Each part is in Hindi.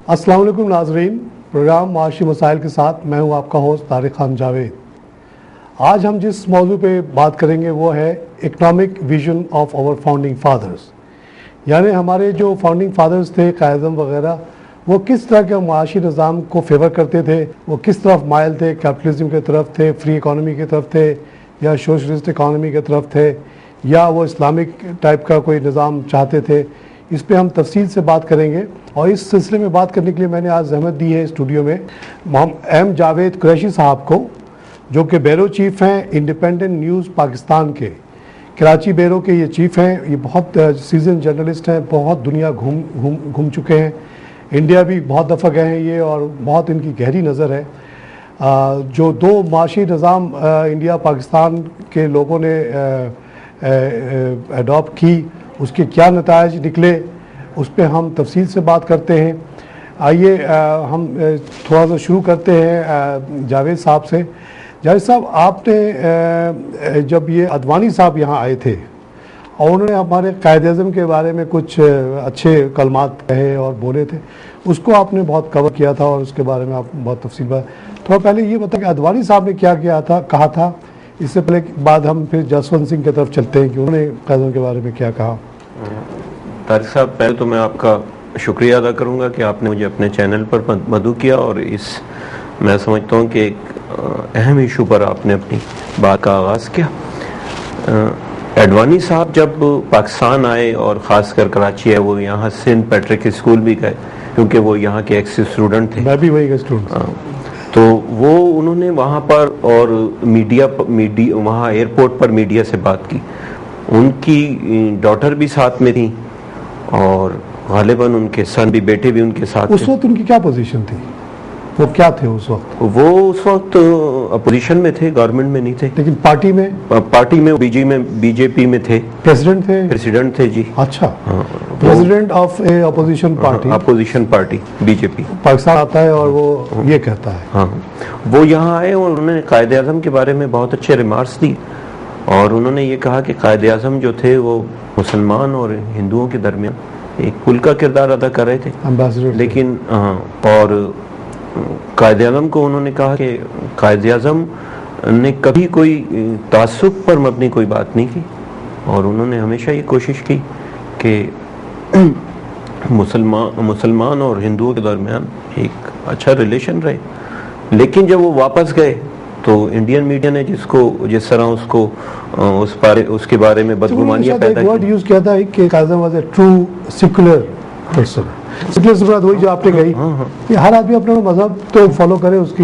अस्सलाम वालेकुम नाजरीन, प्रोग्राम माशी मसाइल के साथ मैं हूं आपका होस्ट तारिक खान जावेद। आज हम जिस मौजू पे बात करेंगे वो है economic vision of our founding fathers, यानी हमारे जो फाउंडिंग फादर्स थे, कायदम वगैरह, वो किस तरह के माशी निज़ाम को फेवर करते थे, वो किस तरफ माइल थे, कैपिटलिज्म की तरफ थे, फ्री इकॉनमी की तरफ थे, या सोशलिस्ट इकॉनमी की तरफ थे, या वो इस्लामिक टाइप का कोई निज़ाम चाहते थे। इस पे हम तफसील से बात करेंगे और इस सिलसिले में बात करने के लिए मैंने आज जहमत दी है स्टूडियो में एम जावेद कुरैशी साहब को, जो कि ब्यूरो चीफ़ हैं इंडिपेंडेंट न्यूज़ पाकिस्तान के, कराची ब्यूरो के ये चीफ़ हैं। ये बहुत सीजन जर्नलिस्ट हैं, बहुत दुनिया घूम चुके हैं, इंडिया भी बहुत दफ़ा गए हैं ये, और बहुत इनकी गहरी नज़र है। जो दो माशी निज़ाम इंडिया पाकिस्तान के लोगों ने अडॉप्ट की, उसके क्या नताइज निकले, उस पर हम तफसील से बात करते हैं। आइए हम थोड़ा सा शुरू करते हैं जावेद साहब से। जावेद साहब, आपने जब ये अडवाणी साहब यहाँ आए थे और उन्होंने हमारे कायद-ए-आज़म के बारे में कुछ अच्छे कलमात कहे और बोले थे, उसको आपने बहुत कवर किया था और उसके बारे में आप बहुत तफसील बात। थोड़ा पहले ये बताएं कि अडवाणी साहब ने क्या किया था, कहा था, इससे पहले बाद हम फिर जसवंत सिंह की तरफ चलते हैं कि उन्होंने कायदों के बारे में क्या कहा। तारिक साहब, पहले तो मैं आपका शुक्रिया अदा करूंगा कि आपने मुझे अपने चैनल पर मदऊ किया और इस मैं समझता हूं कि एक अहम इशू पर आपने अपनी बात का आगाज़ किया। अडवाणी साहब जब पाकिस्तान आए और ख़ासकर कराची है, वो यहाँ सेंट पैट्रिक स्कूल भी गए क्योंकि वो यहाँ के एक्स स्टूडेंट थे। मैं भी वही का स्टूडेंट। तो वो उन्होंने वहाँ पर और मीडिया वहाँ एयरपोर्ट पर मीडिया से बात की। उनकी डॉटर भी साथ में थी और गालिबन उनके सन भी, बेटे भी उनके साथ। उस वक्त उनकी क्या पोजीशन थी, वो क्या थे उस वक्त? वो उस वक्त अपोजिशन में थे, गवर्नमेंट में नहीं थे। लेकिन पार्टी में बीजेपी में थे। प्रेसिडेंट थे जी। अच्छा, president of A opposition party BJP Pakistan आता है और वो ये कहता है। हाँ, वो यहाँ आए और उन्होंने कायद-ए-आज़म के बारे में बहुत अच्छे रिमार्क्स दी और उन्होंने ये कहा कि कायद-ए-आज़म जो थे वो मुसलमान और हिंदुओं के दरमियान एक पुल का किरदार अदा कर रहे थे, लेकिन और कायद-ए-आज़म को उन्होंने कहा कि कायद-ए-आज़म ने कभी कोई तासुब पर मबनी कोई बात नहीं की और उन्होंने हमेशा ये कोशिश की कि मुसलमान और हिंदुओं के दरमियान एक अच्छा रिलेशन रहे। लेकिन जब वो वापस गए तो इंडियन मीडिया ने जिस तरह उसके बारे में बदगुमानियां पैदा की। वर्ड यूज किया था कि Kazim was a true secular person. Secular से बात वही जो आपने कही कि हर आदमी अपना मजहब तो फॉलो करे, उसकी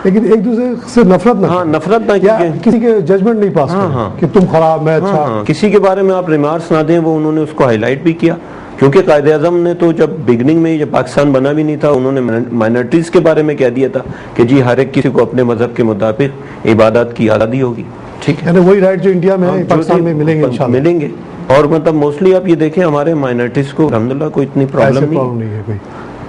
लेकिन एक दूसरे से नफरत ना किसी के जजमेंट नहीं पास करे कि तुम खराब, मैं अच्छा। किसी के बारे में आप रिमार्क्स ना दें, वो उन्होंने उसको हाईलाइट भी किया क्योंकि कायद-ए-आज़म ने तो जब बिगनिंग में जब पाकिस्तान बना भी नहीं था, उन्होंने माइनॉरिटीज के बारे में कह दिया था कि जी हर एक किसी को अपने मजहब के मुताबिक इबादत की आज़ादी होगी। ठीक है, वही राइट जो इंडिया में है पाकिस्तान में मिलेंगे। और मतलब मोस्टली आप ये देखें हमारे माइनॉरिटीज को अल्हम्दुलिल्लाह कोई इतनी प्रॉब्लम नहीं है कोई।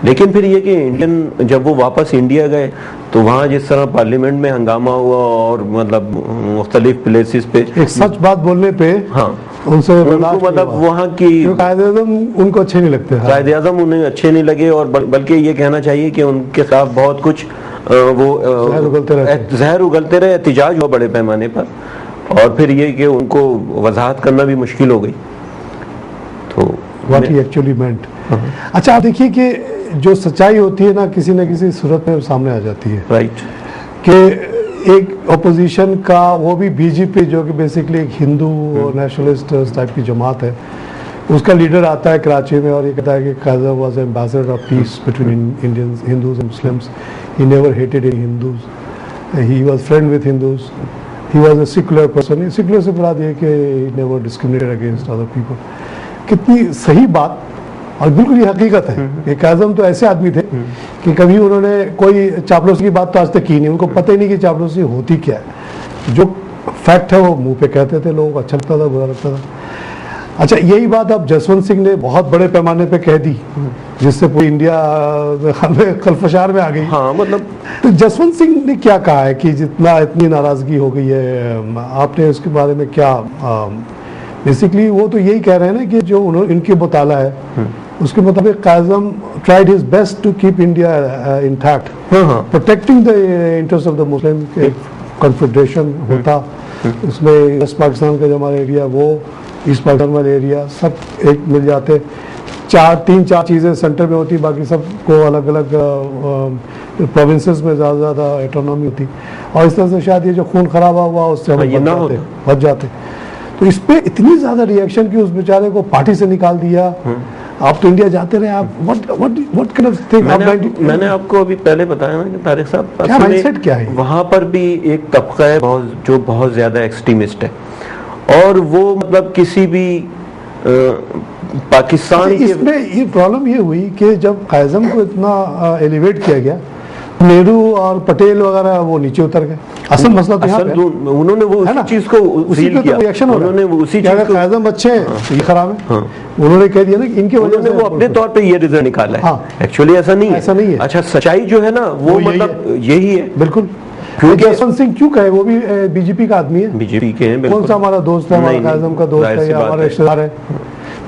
लेकिन फिर ये कि इंडियन जब वो वापस इंडिया गए तो वहाँ जिस तरह पार्लियामेंट में हंगामा हुआ और मतलब मुख्तलिफ प्लेसेस पे एक सच बात बोलने पे उनसे मतलब वहाँ की कायद-ए-आज़म उनको अच्छे नहीं लगते, कायद-ए-आज़म उन्हें अच्छे नहीं लगे और बल्कि ये कहना चाहिए कि उनके खिलाफ बहुत कुछ जहर उगलते रहे, एहतिजाज हुआ बड़े पैमाने पर और फिर ये कि उनको वजाहत करना भी मुश्किल हो गई। तो व्हाट ही एक्चुअली मेंट। अच्छा, आप देखिए कि जो सच्चाई होती है ना किसी सूरत में सामने आ जाती है, राइट, कि एक अपोजिशन का, वो भी बीजेपी जो कि बेसिकली एक हिंदू और नेशनलिस्ट टाइप की जमात है, उसका लीडर आता है कराची में और ये कहता है कि Kazim was ambassador of peace between Indians, Hindus and Muslims, he never hated any Hindus, he was friend with Hindus, he was a secular person. Secular से मुराद ये कि he never discriminated against other people. कितनी सही बात और बिल्कुल ये हकीकत है कि काज़म तो ऐसे आदमी थे कि कभी उन्होंने कोई चापलूसी की बात तो आज तक की नहीं, उनको पता ही नहीं कि चापलूसी होती क्या है। जो फैक्ट है वो मुंह पे कहते थे, लोगों को अच्छा लगता था, बुरा लगता था। अच्छा, यही बात अब जसवंत सिंह ने बहुत बड़े पैमाने पे कह दी जिससे पूरी इंडिया खलफशार में आ गई। हाँ, मतलब तो जसवंत सिंह ने क्या कहा है कि इतनी नाराजगी हो गई है, आपने उसके बारे में क्या? बेसिकली वो तो यही कह रहे हैं ना कि जो इनके मुताला है उसके मुताबिक कायज़म tried his best to keep India intact, protecting the interest of the Muslim. Confederation होता, उसमें वेस्ट पाकिस्तान का जो हमारा एरिया, वो ईस्ट पाकिस्तान वाला एरिया, सब एक मिल जाते, तीन चार चीज़ें सेंटर में होती, बाकी सबको अलग अलग प्रोविंसेस में ज़्यादा ऑटोनॉमी होती, और इस तरह से शायद ये जो खून खराबा हुआ उससे हम बच जाते। तो इस पर इतनी ज़्यादा रिएक्शन की उस बेचारे को पार्टी से निकाल दिया। आप तो इंडिया जाते रहे, आप व्हाट काइंड ऑफ थिंग। मैंने आपको अभी पहले बताया ना कि तारिक साहब, क्या माइंडसेट क्या है, वहां पर भी एक तबका है जो बहुत ज्यादा एक्सट्रीमिस्ट है, और वो मतलब किसी भी पाकिस्तान इसमें ये प्रॉब्लम ये हुई कि जब कायज़म को इतना एलिवेट किया गया, नेहरू और पटेल वगैरह वो नीचे उतर गए। असल मसला तो यहाँ पे उन्होंने वो उसी चीज को रील किया, उन्होंने वो उसी चीज को, कायज़म अच्छे हैं तो ये खराब है, उन्होंने कह दिया ना कि इनके वजह से वो अपने तौर पे ये रिजल्ट निकाला है। एक्चुअली ऐसा नहीं है। अच्छा, सच्चाई जो है ना वो मतलब यही है। बिल्कुल। क्योंकि जसवंत सिंह क्यों कहे, वो भी बीजेपी का आदमी है, बीजेपी के हैं, कौन सा हमारा दोस्त है, हमारा कायज़म का दोस्त है या हमारा रिश्तेदार है,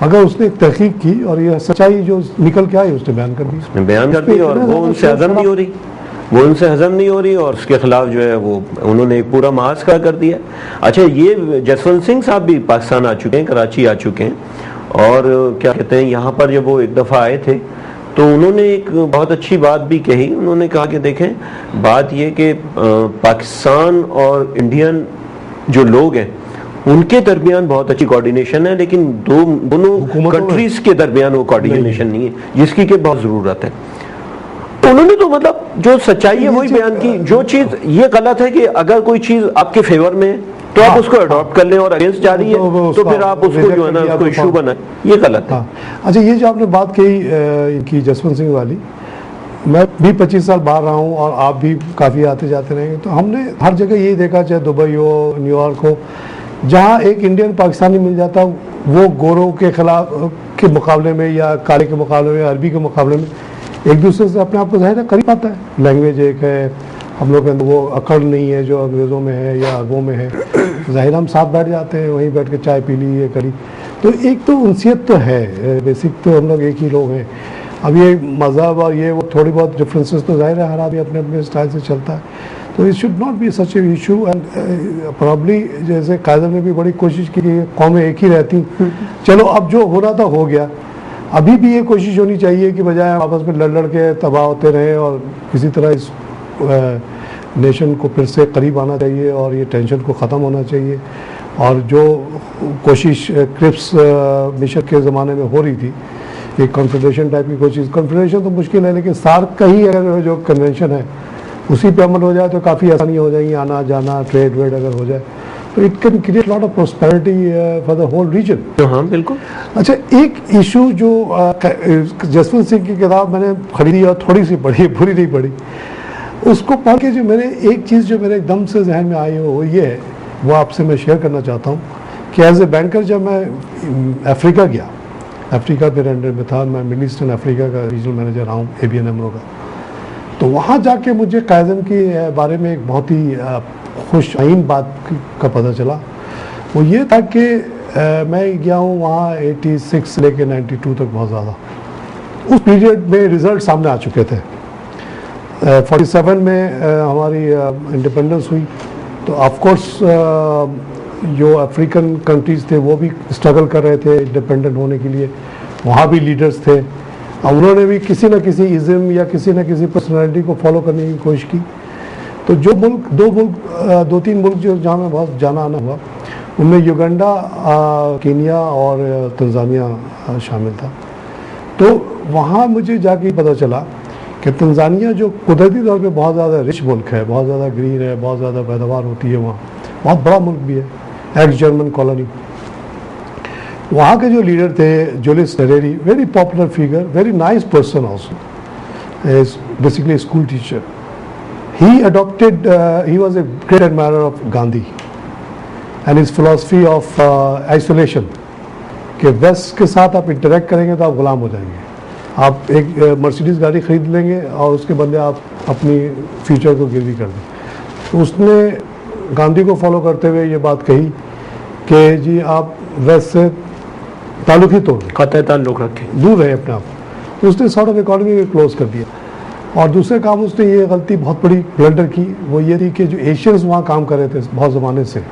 अगर उसने तहकीक की और ये सच्चाई जो निकल के आई उसने बयान कर दी, और वो उनसे हजम नहीं हो रही, और उसके खिलाफ जो है वो उन्होंने पूरा मुआस्करा कर दिया। अच्छा, ये जसवंत सिंह साहब भी पाकिस्तान आ चुके हैं, कराची आ चुके हैं, और क्या कहते हैं, यहाँ पर जब वो एक दफ़ा आए थे तो उन्होंने एक बहुत अच्छी बात भी कही। उन्होंने कहा कि देखें, बात ये कि पाकिस्तान और इंडियन जो लोग हैं उनके दरमियान बहुत अच्छी कोऑर्डिनेशन है, लेकिन दोनों कंट्रीज के दरमियान वो कोऑर्डिनेशन नहीं है जिसकी कि बहुत ज़रूरत है। उन्होंने तो मतलब जो सच्चाई है वही बयान की। जो चीज ये गलत है कि अगर कोई चीज आपके फेवर में है तो आप उसको अडॉप्ट कर लें, और अगेंस्ट जा रही है तो फिर आप उसको जो है ना उसको इशू बनाए, ये गलत है। अच्छा, ये जो आपने बात कही जसवंत सिंह वाली, मैं भी 25 साल बाहर रहा हूँ और आप भी काफ़ी आते जाते रहेंगे, तो हमने हर जगह यही देखा, चाहे दुबई हो, न्यूयॉर्क हो, जहाँ एक इंडियन पाकिस्तानी मिल जाता, वो गोरों के खिलाफ के मुकाबले में या काले के मुकाबले में, अरबी के मुकाबले में एक दूसरे से अपने आप को ज़ाहिर करीब आता है। लैंग्वेज एक है, हम लोग के अंदर वो अकड़ नहीं है जो अंग्रेज़ों में है या अरबों में है, ज़ाहिर हम साथ बैठ जाते हैं, वहीं बैठ के चाय पी ली, ये करी, तो एक तो उनसियत तो है, बेसिक तो हम लोग एक ही लोग हैं। अब ये मज़हब और ये वो थोड़ी बहुत डिफरेंसेस तो ज़ाहिर है, हर आदमी अपने अपने स्टाइल से चलता है, तो it should not be such A issue. And probably जैसे कायज़म ने भी बड़ी कोशिश की कि कौमें एक ही रहती, चलो अब जो हो रहा था हो गया, अभी भी ये कोशिश होनी चाहिए कि बजाय आपस में लड़ के तबाह होते रहे, और किसी तरह इस नेशन को फिर से करीब आना चाहिए और ये टेंशन को ख़त्म होना चाहिए। और जो कोशिश क्रिप्स मिशन के ज़माने में हो रही थी, एक कॉन्फेडरेशन टाइप की कोशिश, कॉन्फेडरेशन तो मुश्किल है, लेकिन सार्क का ही अगर जो कन्वेंशन है उसी पे अमल हो जाए तो काफ़ी आसानी हो जाएगी, आना जाना, ट्रेड वेड अगर हो जाए तो it can create lot of prosperity for the whole region. हाँ, बिल्कुल। अच्छा, एक इशू जो जसवंत सिंह की किताब मैंने खरीदी और थोड़ी सी पढ़ी, पूरी नहीं पढ़ी, उसको पढ़ के जो मैंने एक चीज़ जो मेरे एकदम से जहन में आई वो ये है, वो आपसे मैं शेयर करना चाहता हूँ कि एज ए बैंकर जब मैं अफ्रीका गया, अफ्रीका मेरे अंडर में था, मैं मिडल ईस्टर्न अफ्रीका का रीजनल मैनेजर रहा हूँ ABN AMRO का, तो वहाँ जाके मुझे कायज़म के बारे में एक बहुत ही खुश आइन बात का पता चला। वो ये था कि मैं गया हूँ वहाँ 86 से लेके 92 तक बहुत ज़्यादा, उस पीरियड में रिज़ल्ट सामने आ चुके थे। 47 में हमारी इंडिपेंडेंस हुई, तो ऑफकोर्स जो अफ्रीकन कंट्रीज़ थे वो भी स्ट्रगल कर रहे थे इंडिपेंडेंट होने के लिए, वहाँ भी लीडर्स थे, और उन्होंने भी किसी न किसी इज़्म या किसी न किसी पर्सनालिटी को फॉलो करने की कोशिश की। तो जो मुल्क दो तीन मुल्क जो जहाँ में बहुत जाना आना हुआ, उनमें युगांडा, कीनिया और तंजानिया शामिल था। तो वहाँ मुझे जाके पता चला कि तंजानिया जो कुदरती तौर पे बहुत ज़्यादा रिच मुल्क है, बहुत ज़्यादा ग्रीन है, बहुत ज़्यादा पैदावार होती है, वहाँ बहुत बड़ा मुल्क भी है, एक्स जर्मन कॉलोनी। वहाँ के जो लीडर थे Julius Nyerere, very popular figure, very nice person also, is basically school teacher. He adopted, he was a great admirer of Gandhi and his philosophy of isolation, कि वेस्ट के साथ आप इंटरेक्ट करेंगे तो आप गुलाम हो जाएंगे। आप एक मर्सिडीज़ गाड़ी खरीद लेंगे और उसके बदले आप अपनी फ्यूचर को गिरवी कर दें। तो उसने गांधी को फॉलो करते हुए ये बात कही कि जी आप वेस्ट से ताल्लुक ही तोड़ दिए, कतई ताल्लुक रखे, दूर रहे अपने आप। तो उसने सॉर्ट ऑफ इकोनॉमी में क्लोज कर दिया। और दूसरे काम उसने ये गलती बहुत बड़ी ब्लंडर की, वो ये थी कि जो एशियंस वहाँ काम कर रहे थे बहुत ज़माने से,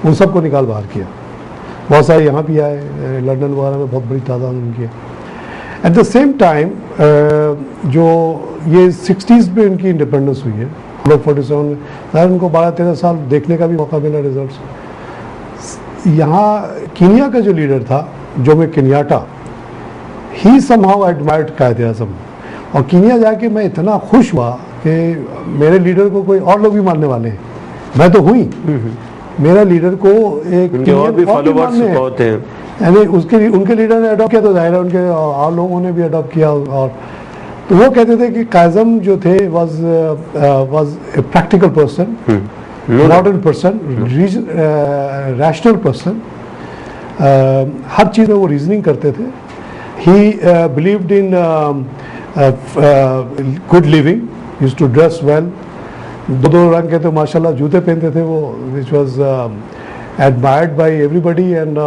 उन सबको निकाल बाहर किया। बहुत सारे यहाँ भी आए, लंदन वगैरह में बहुत बड़ी तादाद उनकी है। एट द सेम टाइम जो ये 60s में इनकी इंडिपेंडेंस हुई है, लोग 47 में, शायद उनको 12-13 साल देखने का भी मौका मिला रिजल्ट्स। यहाँ कीनिया का जो लीडर था, जोमो केन्याटा, ही समहाउ एडमायर्ड कायद-ए-आज़म। और कीनिया जाके मैं इतना खुश हुआ कि मेरे लीडर को कोई और लोग भी मानने वाले हैं, मैं तो हुई, मेरा लीडर को एक और भी फॉलोवर्स बहुत हैं, यानी उसके उनके लीडर ने अडॉप्ट किया तो जाहिर है उनके और लोगों ने भी अडॉप्ट किया। और तो वो कहते थे कि कायज़म जो थे was a practical person, modern person, rational person, हर चीज़ में वो रीजनिंग करते थे। He believed in good living, used to dress well, दो रंग के तो माशाल्लाह जूते पहनते थे वो, which was admired by everybody, and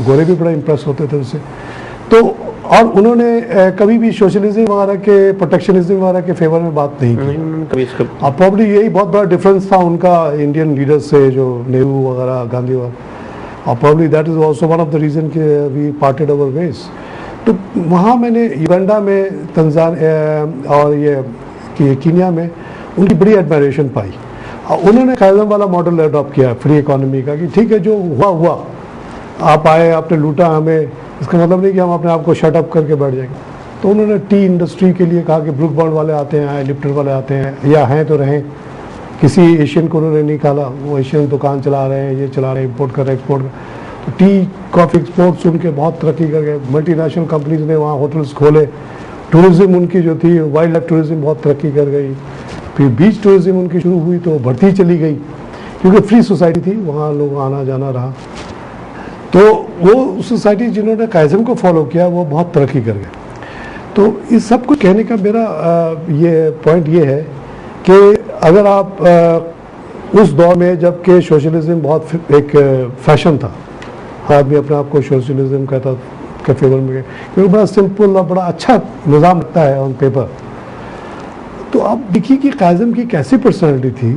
गोरे भी बड़ा इम्प्रेस होते थे उससे। तो और उन्होंने कभी भी सोशलिज्म वगैरह के, प्रोटेक्शनिज्म वगैरह के फेवर में बात नहीं की। अब प्रॉब्ली यही बहुत बड़ा डिफरेंस था उनका इंडियन लीडर्स से, जो नेहरू वगैरह, गांधी वगैरह। और probably that is also one of the reason कि वी पार्टेड अवर वेज। तो वहाँ मैंने युगांडा में, तंजानिया और ये कीनिया में उनकी बड़ी एडमायरेशन पाई। और उन्होंने कायज़म वाला मॉडल अडॉप्ट किया फ्री इकोनॉमी का, कि ठीक है जो हुआ हुआ, आप आए, आपने लूटा हमें, इसका मतलब नहीं कि हम अपने आप को शट अप करके बैठ जाएंगे। तो उन्होंने टी इंडस्ट्री के लिए कहा कि ब्रुक बॉन्ड वाले आते हैं, लिप्टन वाले आते हैं, या हैं तो रहें। किसी एशियन को उन्होंने निकाला, वो एशियन दुकान चला रहे हैं, ये चला रहे हैं, इम्पोर्ट कर रहे हैं, एक्सपोर्ट कर। तो टी कॉफ़ी एक्सपोर्ट सुन के बहुत तरक्की कर गए, मल्टीनेशनल कंपनीज ने वहाँ होटल्स खोले, टूरिज़्म उनकी जो थी, वाइल्ड लाइफ टूरिज़्म बहुत तरक्की कर गई। फिर बीच टूरिज़्म उनकी शुरू हुई तो बढ़ती चली गई, क्योंकि फ्री सोसाइटी थी, वहाँ लोग आना जाना रहा। तो वो सोसाइटी जिन्होंने कायज़म को फॉलो किया वो बहुत तरक्की कर गए। तो इस सब को कहने का मेरा ये पॉइंट ये है कि अगर आप उस दौर में, जबकि सोशलिज्म बहुत एक फैशन था, आदमी अपने आप को सोशलिज्म कहता के फेवर में गए, क्योंकि बड़ा सिंपल और बड़ा अच्छा निज़ाम लगता है ऑन पेपर। तो आप देखिए कि कायज़म की कैसी पर्सनैलिटी थी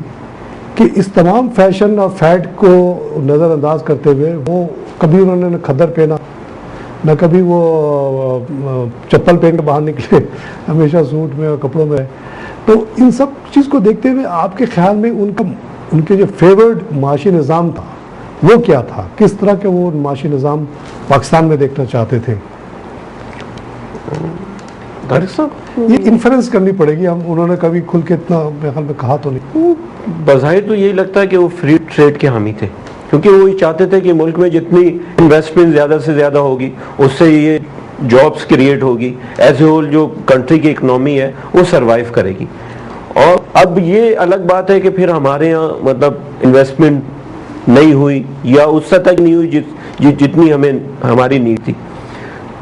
कि इस तमाम फैशन और फैड को नज़रअंदाज करते हुए वो कभी उन्होंने न खद्दर पहना, न कभी वो चप्पल पहन कर बाहर निकले, हमेशा सूट में और कपड़ों में। तो इन सब चीज़ को देखते हुए आपके ख्याल में उनके जो फेवर्ड माशी निज़ाम था वो क्या था, किस तरह के वो माशी निज़ाम पाकिस्तान में देखना चाहते थे? ये इन्फ्रेंस करनी पड़ेगी, हम उन्होंने कभी खुल के इतना मेरे ख्याल में कहा तो नहीं। बज़ाहिर तो यही लगता है कि वो फ्री ट्रेड के हामी थे, क्योंकि वो ये चाहते थे कि मुल्क में जितनी इन्वेस्टमेंट ज़्यादा से ज़्यादा होगी उससे ये जॉब्स क्रिएट होगी, एज ए होल जो कंट्री की इकनॉमी है वो सरवाइव करेगी। और अब ये अलग बात है कि फिर हमारे यहाँ मतलब इन्वेस्टमेंट नहीं हुई या उस सतह तक नहीं हुई जितनी हमें हमारी नीड थी।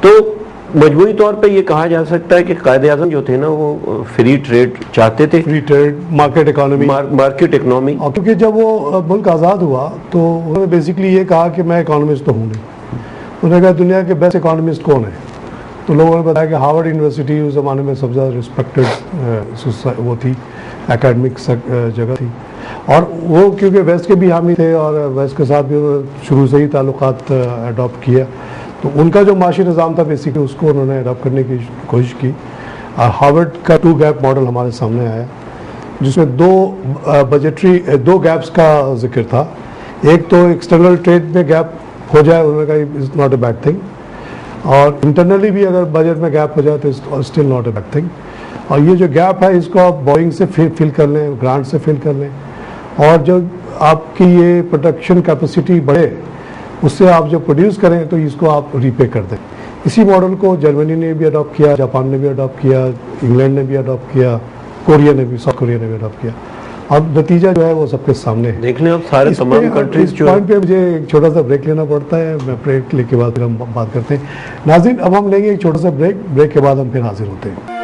तो मजबूरी तौर पे ये कहा जा सकता है कि कायद-ए-आज़म जो थे ना वो फ्री ट्रेड चाहते थे, free trade, market economy, market economy. और क्योंकि जब वो मुल्क आज़ाद हुआ तो उन्होंने बेसिकली ये कहा कि मैं इकोनॉमिस्ट तो हूँ नहीं। उन्होंने कहा दुनिया के बेस्ट इकोनॉमिस्ट कौन है? तो लोगों ने बताया कि हार्वर्ड यूनिवर्सिटी उस ज़माने में सबसे ज़्यादा रिस्पेक्टेड वो थी, एकेडमिक जगह थी। और वो क्योंकि वेस्ट के भी हामी थे और वेस्ट के साथ भी उन्होंने शुरू से ही ताल्लुकात अडॉप्ट किया, तो उनका जो माशी निज़ाम था बेसिकली उसको उन्होंने अडॉप्ट करने की कोशिश की। हार्वर्ड का 2 गैप मॉडल हमारे सामने आया, जिसमें दो गैप्स का जिक्र था। एक तो एक्सटर्नल ट्रेड में गैप हो जाए, उन्होंने कहा is not a bad thing, और इंटरनली भी अगर बजट में गैप हो जाए तो still not a bad thing. और ये जो गैप है इसको आप बोइंग से फिल कर लें, ग्रांट से फिल कर लें, और जो आपकी ये प्रोडक्शन कैपेसिटी बढ़े उससे आप जो प्रोड्यूस करें तो इसको आप रीपे कर दें। इसी मॉडल को जर्मनी ने भी अडॉप्ट किया, जापान ने भी अडॉप्ट किया, इंग्लैंड ने भी अडॉप्ट किया, कोरिया ने भी, साउथ कोरिया ने भी अडॉप्ट किया। अब नतीजा जो है वो सबके सामने है। देख लें अब सारे तमाम कंट्रीज जो पॉइंट पे मुझे एक छोटा सा ब्रेक लेना पड़ता है, मैं ब्रेक लेने के बाद फिर हम बात करते हैं। नाज़रीन अब हम लेंगे एक छोटा सा ब्रेक के बाद हम फिर हाजिर होते हैं।